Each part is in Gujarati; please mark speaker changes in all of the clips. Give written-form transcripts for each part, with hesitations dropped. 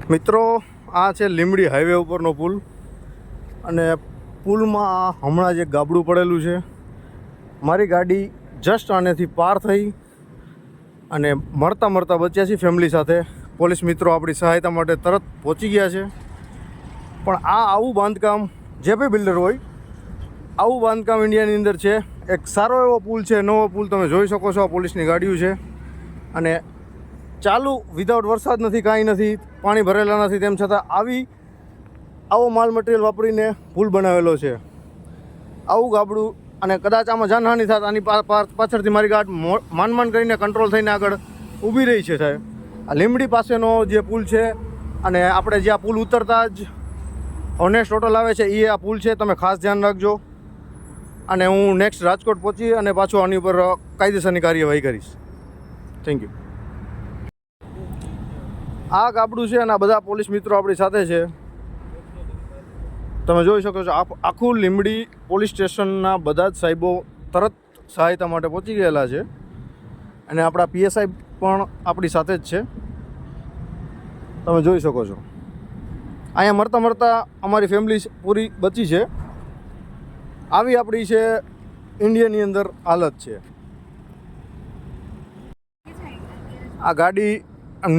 Speaker 1: મિત્રો, આ છે લીંબડી હાઈવે ઉપરનો પુલ અને પુલમાં હમણાં જ એક ગાબડું પડેલું છે. મારી ગાડી જસ્ટ આનેથી પાર થઈ અને મળતા બચ્યા છીએ ફેમિલી સાથે. પોલીસ મિત્રો આપણી સહાયતા માટે તરત પહોંચી ગયા છે. પણ આવું બાંધકામ જે બી બિલ્ડર હોય આવું બાંધકામ ઇન્ડિયાની અંદર છે. એક સારો એવો પુલ છે, નવો પુલ તમે જોઈ શકો છો. આ પોલીસની ગાડીઓ છે અને ચાલુ વિધાઉટ વરસાદ નથી, કાંઈ નથી, પાણી ભરેલા નથી. તેમ છતાં આવો માલ મટીરિયલ વાપરીને પુલ બનાવેલો છે. આવું ગાબડું અને કદાચ આમાં જાનહાનિ થાત. આની પાછળથી મારી ગાડી માન કરીને કંટ્રોલ થઈને આગળ ઊભી રહી છે. સાહેબ, આ લીંબડી પાસેનો જે પુલ છે અને આપણે જ્યાં પુલ ઉતરતા જ ઓનેસ્ટ હોટલ આવે છે એ આ પુલ છે. તમે ખાસ ધ્યાન રાખજો. અને હું નેક્સ્ટ રાજકોટ પહોંચી અને પાછું આની ઉપર કાયદેસરની કાર્યવાહી કરીશ. Thank you. આ ગાબડું છે અને આ બધા પોલીસ મિત્રો આપણી સાથે છે. તમે જોઈ શકો છો. આખું લીંબડી પોલીસ સ્ટેશનના બધા જ સાહેબો તરત સહાયતા માટે પહોંચી ગયેલા છે અને આપણા PSI પણ આપણી સાથે જ છે. તમે જોઈ શકો છો. અહીંયા મળતા અમારી ફેમિલી પૂરી બચી છે. આવી આપણી છે ઇન્ડિયાની અંદર હાલત છે. આ ગાડી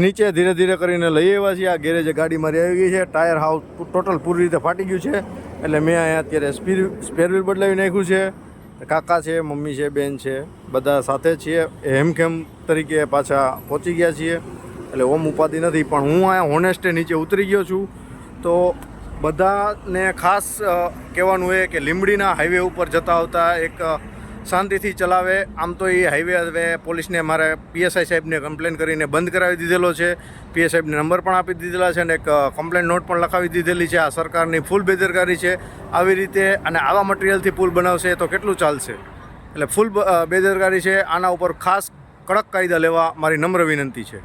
Speaker 1: નીચે ધીરે ધીરે કરીને લઈ આવ્યા છીએ. આ ગેરેજે ગાડી મારી આવી ગઈ છે. ટાયર હાવ ટોટલ પૂરી રીતે ફાટી ગયું છે. એટલે મેં અહીંયા અત્યારે સ્પેર વ્હીલ બદલાવી નાખ્યું છે. કાકા છે, મમ્મી છે, બેન છે, બધા સાથે છીએ. હેમખેમ તરીકે પાછા પહોંચી ગયા છીએ. એટલે ઓમ ઉપાધિ નથી. પણ હું અહીંયા હોનેસ્ટે નીચે ઉતરી ગયો છું. તો બધાને ખાસ કહેવાનું એ કે લીંબડીના હાઈવે ઉપર જતા આવતા એક શાંતિથી ચલાવે. આમ તો એ હાઈવે હવે પોલીસને મારે PSI સાહેબને કમ્પ્લેન કરીને બંધ કરાવી દીધેલો છે. PSI સાહેબને નંબર પણ આપી દીધેલા છે અને એક કમ્પ્લેન નોટ પણ લખાવી દીધેલી છે. આ સરકારની ફૂલ બેદરકારી છે. આવી રીતે અને આવા મટીરિયલથી પુલ બનાવશે તો કેટલું ચાલશે? એટલે ફૂલ બેદરકારી છે. આના ઉપર ખાસ કડક કાયદા લેવા મારી નમ્ર વિનંતી છે.